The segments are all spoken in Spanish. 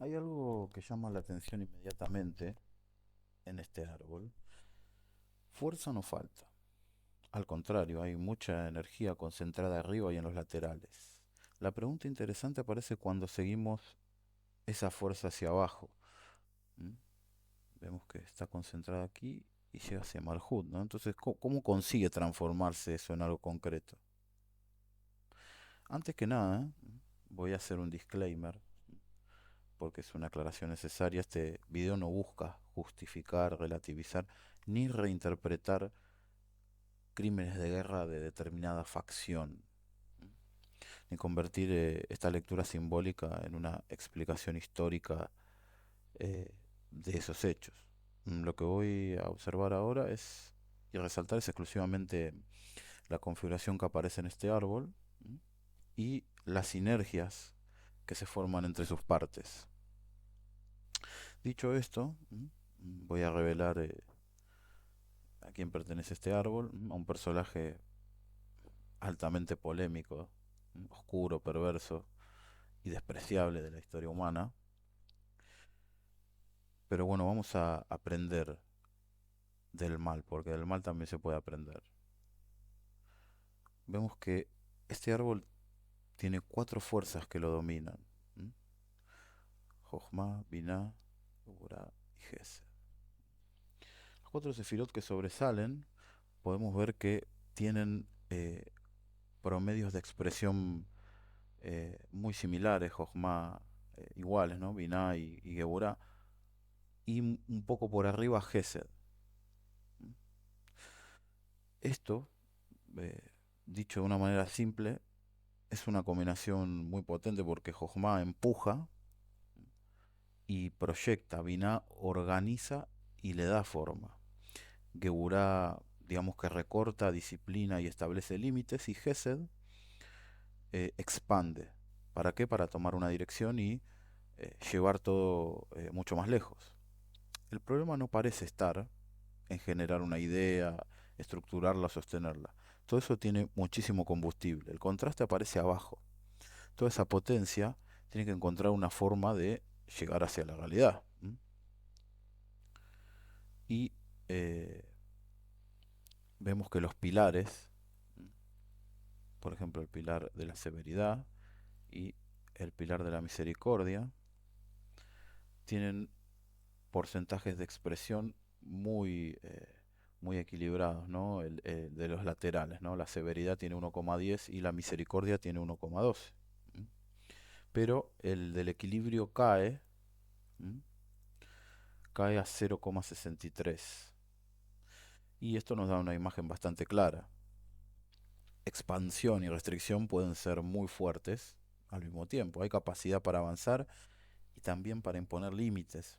Hay algo que llama la atención inmediatamente en este árbol. Fuerza no falta. Al contrario, hay mucha energía concentrada arriba y en los laterales. La pregunta interesante aparece cuando seguimos esa fuerza hacia abajo. ¿Mm? Vemos que está concentrada aquí y llega hacia Malhut, ¿no? Entonces, ¿cómo consigue transformarse eso en algo concreto? Antes que nada, voy a hacer un disclaimer porque es una aclaración necesaria. Este video no busca justificar, relativizar ni reinterpretar crímenes de guerra de determinada facción, ni convertir esta lectura simbólica en una explicación histórica eh, de esos hechos. Lo que voy a observar ahora es y resaltar es exclusivamente la configuración que aparece en este árbol y las sinergias que se forman entre sus partes. Dicho esto, voy a revelar a quién pertenece este árbol, a un personaje altamente polémico, oscuro, perverso y despreciable de la historia humana. Pero bueno, vamos a aprender del mal, porque del mal también se puede aprender. Vemos que este árbol tiene cuatro fuerzas que lo dominan. ¿M? Jochma, Binah, Geburah y Gesed. Los cuatro sefirot que sobresalen, podemos ver que tienen promedios de expresión muy similares, Jochma iguales, ¿no? Binah y Geburah, y un poco por arriba Gesed. Esto, eh, dicho de una manera simple, es una combinación muy potente porque Jochma empuja y proyecta, Binah organiza y le da forma. Geburah, digamos que recorta, disciplina y establece límites, y Gesed expande. ¿Para qué? Para tomar una dirección y llevar todo mucho más lejos. El problema no parece estar en generar una idea, estructurarla o sostenerla. Todo eso tiene muchísimo combustible. El contraste aparece abajo. Toda esa potencia tiene que encontrar una forma de llegar hacia la realidad. Y eh, vemos que los pilares, por ejemplo el pilar de la severidad y el pilar de la misericordia, tienen porcentajes de expresión muy equilibrados, ¿no? El de los laterales, ¿no? La severidad tiene 1,10 y la misericordia tiene 1,12. Pero el del equilibrio cae, ¿m? Cae a 0,63. Y esto nos da una imagen bastante clara. Expansión y restricción pueden ser muy fuertes al mismo tiempo. Hay capacidad para avanzar y también para imponer límites.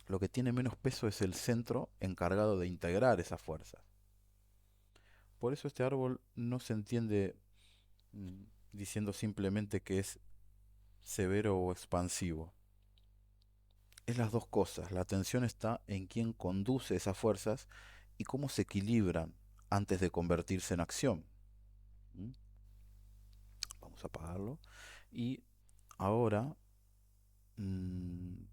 Lo que tiene menos peso es el centro encargado de integrar esas fuerzas. Por eso este árbol no se entiende mm, diciendo simplemente que es severo o expansivo. Es las dos cosas. La atención está en quién conduce esas fuerzas y cómo se equilibran antes de convertirse en acción. ¿Mm? Vamos a apagarlo. Y ahora mm,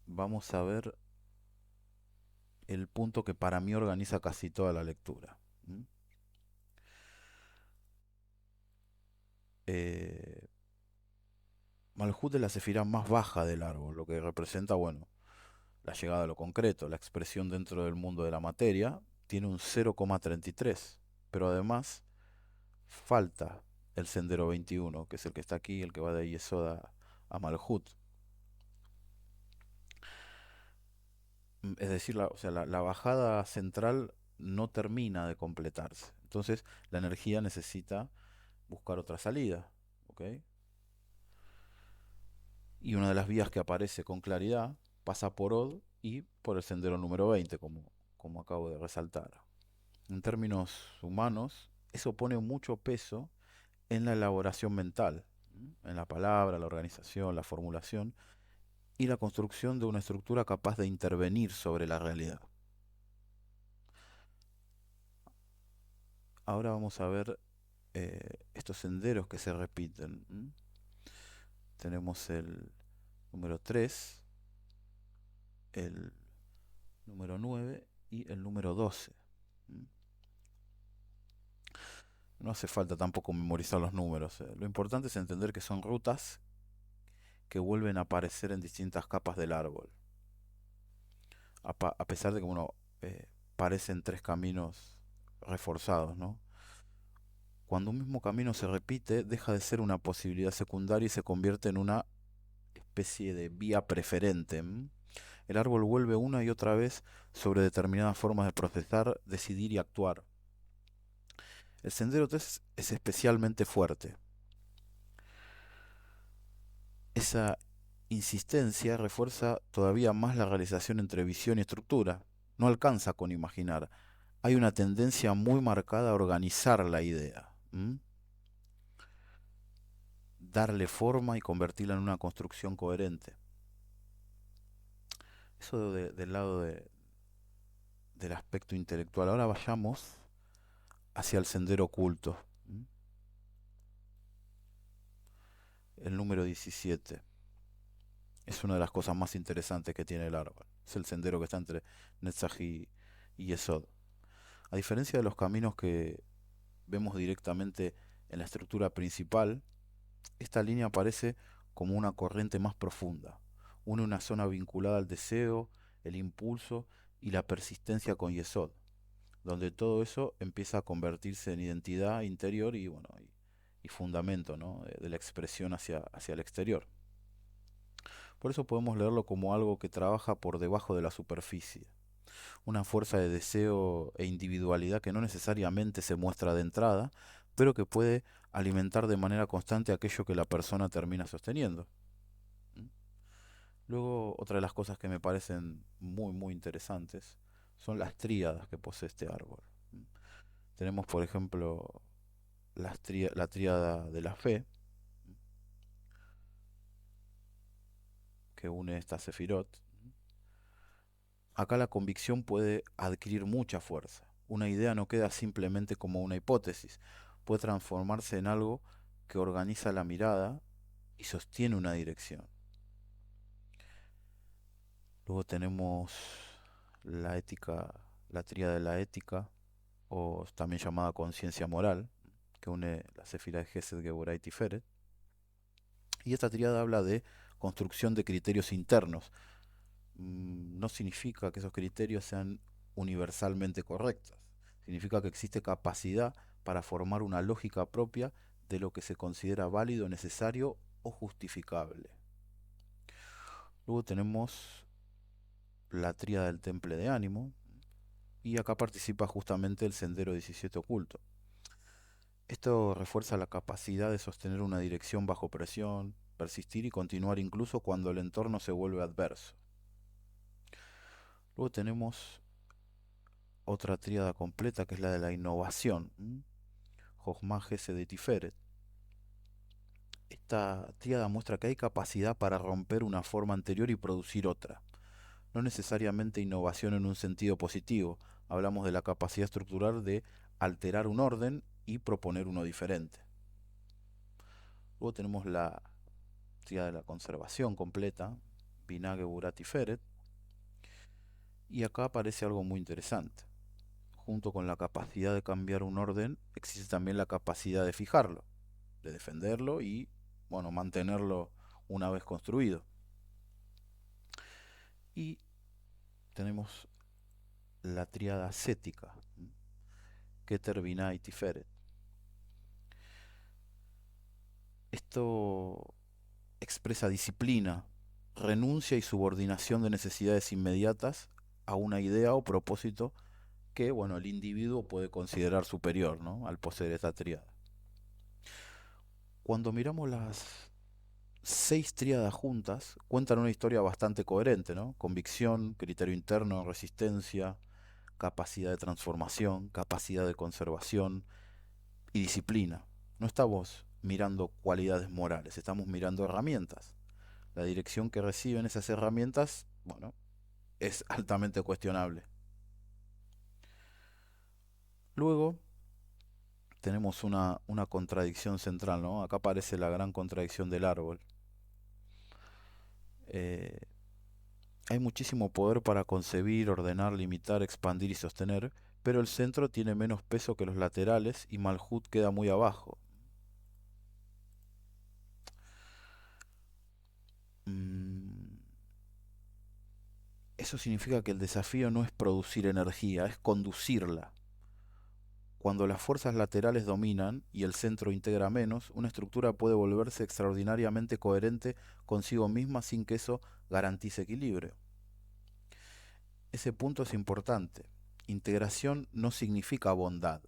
vamos a ver el punto que para mí organiza casi toda la lectura. ¿Mm? Eh, Malhut es la sefirá más baja del árbol, lo que representa, bueno, la llegada a lo concreto, la expresión dentro del mundo de la materia, tiene un 0,33, pero además falta el sendero 21, que es el que está aquí, el que va de Yesod a Malhut. Es decir, o sea, la bajada central no termina de completarse. Entonces, la energía necesita buscar otra salida. ¿Ok? Y una de las vías que aparece con claridad pasa por Od y por el sendero número 20, como acabo de resaltar. En términos humanos, eso pone mucho peso en la elaboración mental, en la palabra, la organización, la formulación y la construcción de una estructura capaz de intervenir sobre la realidad. Ahora vamos a ver estos senderos que se repiten. tenemos el número 3, el número 9 y el número 12. ¿Mm? No hace falta tampoco memorizar los números. Lo importante es entender que son rutas que vuelven a aparecer en distintas capas del árbol. A pesar de que parecen tres caminos reforzados, ¿no? Cuando un mismo camino se repite, deja de ser una posibilidad secundaria y se convierte en una especie de vía preferente. El árbol vuelve una y otra vez sobre determinadas formas de procesar, decidir y actuar. El sendero 3 es especialmente fuerte. Esa insistencia refuerza todavía más la realización entre visión y estructura. No alcanza con imaginar. Hay una tendencia muy marcada a organizar la idea, darle forma y convertirla en una construcción coherente. Eso del lado del aspecto intelectual. Ahora vayamos hacia el sendero oculto. El número 17. Es una de las cosas más interesantes que tiene el árbol. Es el sendero que está entre Netzach y Yesod. A diferencia de los caminos que vemos directamente en la estructura principal, esta línea aparece como una corriente más profunda. Une una zona vinculada al deseo, el impulso y la persistencia con Yesod, donde todo eso empieza a convertirse en identidad interior y fundamento, ¿no?, de la expresión hacia el exterior. Por eso podemos leerlo como algo que trabaja por debajo de la superficie, una fuerza de deseo e individualidad que no necesariamente se muestra de entrada, pero que puede alimentar de manera constante aquello que la persona termina sosteniendo. Luego, otra de las cosas que me parecen muy, muy interesantes son las tríadas que posee este árbol. Tenemos, por ejemplo, la tríada de la fe, que une esta sefirot. Acá la convicción puede adquirir mucha fuerza. Una idea no queda simplemente como una hipótesis, puede transformarse en algo que organiza la mirada y sostiene una dirección. Luego tenemos la ética, la tríada de la ética, o también llamada conciencia moral, que une la sefira de Gesed, Geburah y Tiferet. Y esta tríada habla de construcción de criterios internos. No significa que esos criterios sean universalmente correctos. Significa que existe capacidad para formar una lógica propia de lo que se considera válido, necesario o justificable. Luego tenemos la tríada del temple de ánimo, y acá participa justamente el sendero 17 oculto. Esto refuerza la capacidad de sostener una dirección bajo presión, persistir y continuar incluso cuando el entorno se vuelve adverso. Luego tenemos otra tríada completa, que es la de la innovación, Jochma, Gesed y Tiferet. Esta tríada muestra que hay capacidad para romper una forma anterior y producir otra. No necesariamente innovación en un sentido positivo. Hablamos de la capacidad estructural de alterar un orden y proponer uno diferente. Luego tenemos la tríada de la conservación completa, Binah, Geburah, Tiferet. Y acá aparece algo muy interesante. Junto con la capacidad de cambiar un orden, existe también la capacidad de fijarlo, de defenderlo y, mantenerlo una vez construido. Y tenemos la tríada ascética, Keter, Binah y Tiferet. Esto expresa disciplina, renuncia y subordinación de necesidades inmediatas a una idea o propósito que, el individuo puede considerar superior, ¿no?, al poseer esta tríada. Cuando miramos las 6 tríadas juntas, cuentan una historia bastante coherente, ¿no? Convicción, criterio interno, resistencia, capacidad de transformación, capacidad de conservación y disciplina. No estamos mirando cualidades morales, estamos mirando herramientas. La dirección que reciben esas herramientas, es altamente cuestionable. Luego tenemos una contradicción central, ¿no? Acá aparece la gran contradicción del árbol. Eh, Hay muchísimo poder para concebir, ordenar, limitar, expandir y sostener, pero el centro tiene menos peso que los laterales y Malhut queda muy abajo. Mm, Eso significa que el desafío no es producir energía, es conducirla. Cuando las fuerzas laterales dominan y el centro integra menos, una estructura puede volverse extraordinariamente coherente consigo misma sin que eso garantice equilibrio. Ese punto es importante. Integración no significa bondad.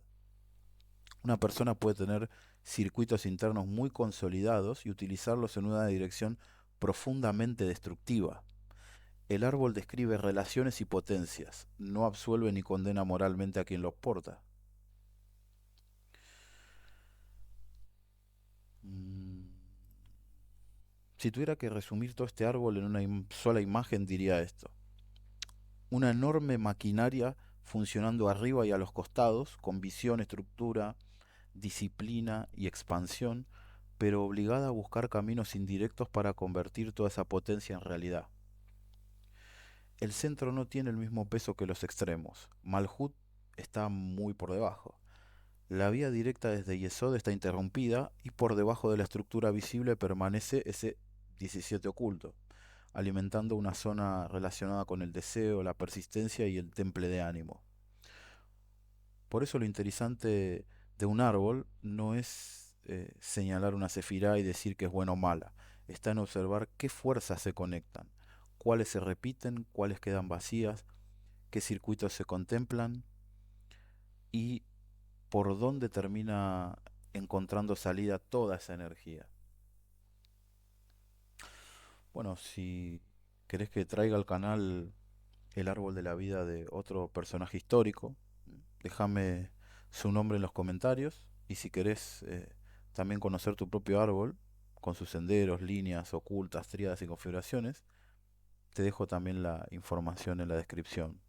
Una persona puede tener circuitos internos muy consolidados y utilizarlos en una dirección profundamente destructiva. El árbol describe relaciones y potencias, no absuelve ni condena moralmente a quien los porta. Mm, Si tuviera que resumir todo este árbol en una sola imagen, diría esto. Una enorme maquinaria funcionando arriba y a los costados, con visión, estructura, disciplina y expansión, pero obligada a buscar caminos indirectos para convertir toda esa potencia en realidad. El centro no tiene el mismo peso que los extremos. Malhut está muy por debajo. La vía directa desde Yesod está interrumpida y por debajo de la estructura visible permanece ese 17 oculto, alimentando una zona relacionada con el deseo, la persistencia y el temple de ánimo. Por eso lo interesante de un árbol no es señalar una sefirá y decir que es buena o mala. Está en observar qué fuerzas se conectan, cuáles se repiten, cuáles quedan vacías, qué circuitos se contemplan y por dónde termina encontrando salida toda esa energía. Bueno, si querés que traiga al canal el árbol de la vida de otro personaje histórico, déjame su nombre en los comentarios y si querés también conocer tu propio árbol con sus senderos, líneas ocultas, tríadas y configuraciones, te dejo también la información en la descripción.